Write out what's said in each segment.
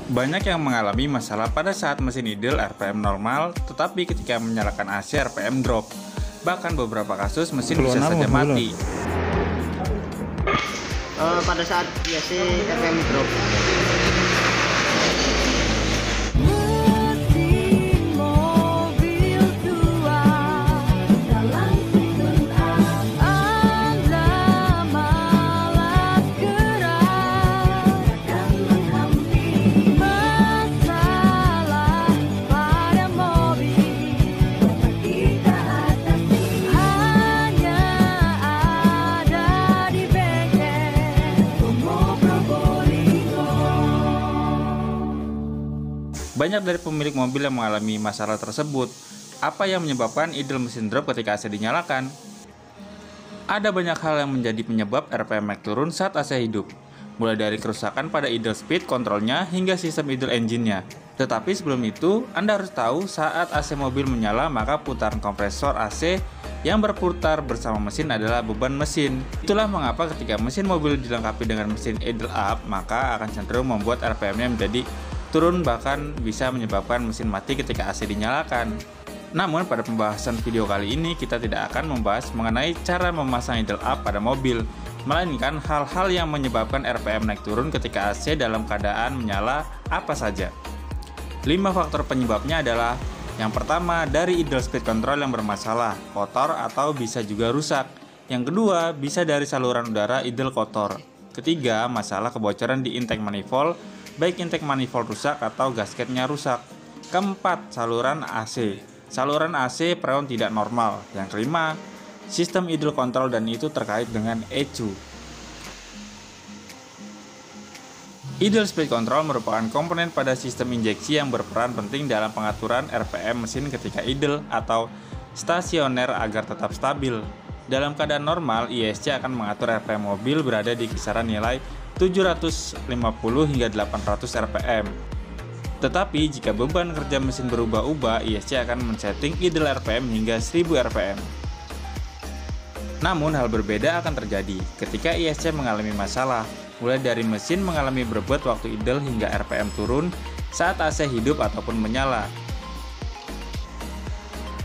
Banyak yang mengalami masalah pada saat mesin idle RPM normal, tetapi ketika menyalakan AC RPM drop. Bahkan beberapa kasus mesin bisa saja mati. Pada saat AC RPM drop. Banyak dari pemilik mobil yang mengalami masalah tersebut. Apa yang menyebabkan idle mesin drop ketika AC dinyalakan? Ada banyak hal yang menjadi penyebab RPM naik turun saat AC hidup, mulai dari kerusakan pada idle speed controlnya hingga sistem idle engine-nya. Tetapi sebelum itu, Anda harus tahu saat AC mobil menyala maka putaran kompresor AC yang berputar bersama mesin adalah beban mesin. Itulah mengapa ketika mesin mobil dilengkapi dengan mesin idle up, maka akan cenderung membuat RPM-nya menjadi turun, bahkan bisa menyebabkan mesin mati ketika AC dinyalakan. Namun pada pembahasan video kali ini kita tidak akan membahas mengenai cara memasang idle up pada mobil, melainkan hal-hal yang menyebabkan RPM naik turun ketika AC dalam keadaan menyala apa saja. 5 faktor penyebabnya adalah: yang pertama, dari idle speed control yang bermasalah, kotor atau bisa juga rusak. Yang kedua, bisa dari saluran udara idle kotor. Ketiga, masalah kebocoran di intake manifold, baik intake manifold rusak atau gasketnya rusak. Keempat, saluran AC. Saluran AC freon tidak normal. Yang kelima, sistem idle control dan itu terkait dengan ECU. Idle speed control merupakan komponen pada sistem injeksi yang berperan penting dalam pengaturan RPM mesin ketika idle atau stasioner agar tetap stabil. Dalam keadaan normal, ISC akan mengatur RPM mobil berada di kisaran nilai 750 hingga 800 RPM. Tetapi jika beban kerja mesin berubah-ubah, ISC akan men-setting idle RPM hingga 1000 RPM. Namun hal berbeda akan terjadi ketika ISC mengalami masalah, mulai dari mesin mengalami berebut waktu idle hingga RPM turun saat AC hidup ataupun menyala.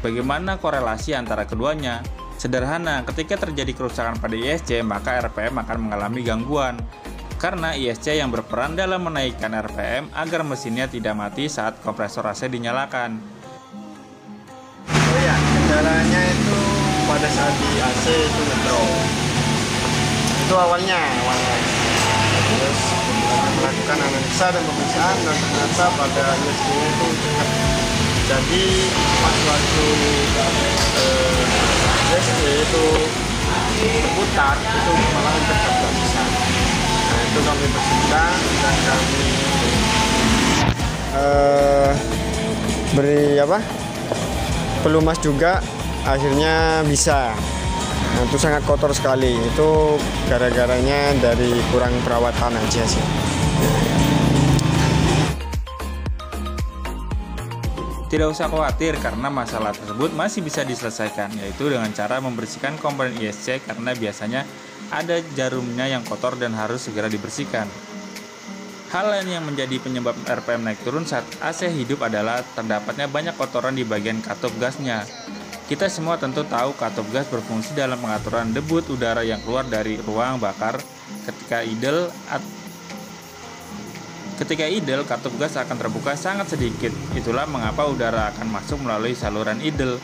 Bagaimana korelasi antara keduanya? Sederhana, ketika terjadi kerusakan pada ISC, maka RPM akan mengalami gangguan. Karena ISC yang berperan dalam menaikkan RPM agar mesinnya tidak mati saat kompresor AC dinyalakan. Oh ya, kendalanya itu pada saat di AC itu ngedrop. Itu awalnya. Terus melakukan analisa dan pemeriksaan dan ternyata pada ISC-nya itu dekat. Jadi pas waktu ISC itu berputar, itu malah cepat nggak bisa. Nah, itu kami bersihkan dan kami beri pelumas juga, akhirnya bisa. Nah, itu sangat kotor sekali. Itu gara-garanya dari kurang perawatan aja sih. Tidak usah khawatir karena masalah tersebut masih bisa diselesaikan, yaitu dengan cara membersihkan komponen ISC karena biasanya ada jarumnya yang kotor dan harus segera dibersihkan. Hal lain yang menjadi penyebab RPM naik turun saat AC hidup adalah terdapatnya banyak kotoran di bagian katup gasnya. Kita semua tentu tahu katup gas berfungsi dalam pengaturan debut udara yang keluar dari ruang bakar. Ketika idle, katup gas akan terbuka sangat sedikit. Itulah mengapa udara akan masuk melalui saluran idle.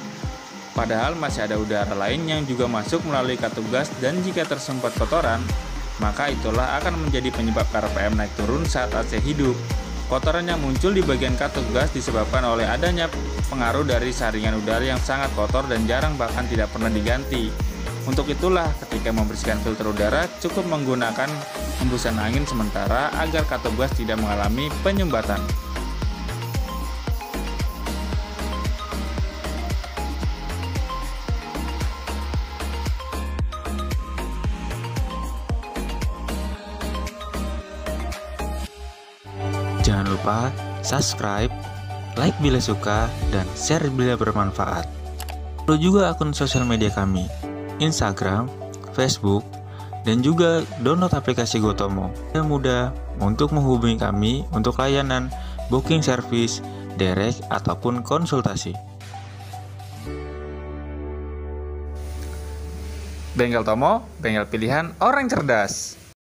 Padahal masih ada udara lain yang juga masuk melalui katup gas, dan jika tersemprot kotoran, maka itulah akan menjadi penyebab RPM naik turun saat AC hidup. Kotoran yang muncul di bagian katup gas disebabkan oleh adanya pengaruh dari saringan udara yang sangat kotor dan jarang bahkan tidak pernah diganti. Untuk itulah ketika membersihkan filter udara cukup menggunakan hembusan angin sementara agar katup gas tidak mengalami penyumbatan. Jangan lupa subscribe, like bila suka, dan share bila bermanfaat. Follow juga akun sosial media kami, Instagram, Facebook, dan juga download aplikasi Gotomo. Yang mudah untuk menghubungi kami untuk layanan booking service, direct, ataupun konsultasi. Bengkel Tomo, bengkel pilihan orang cerdas.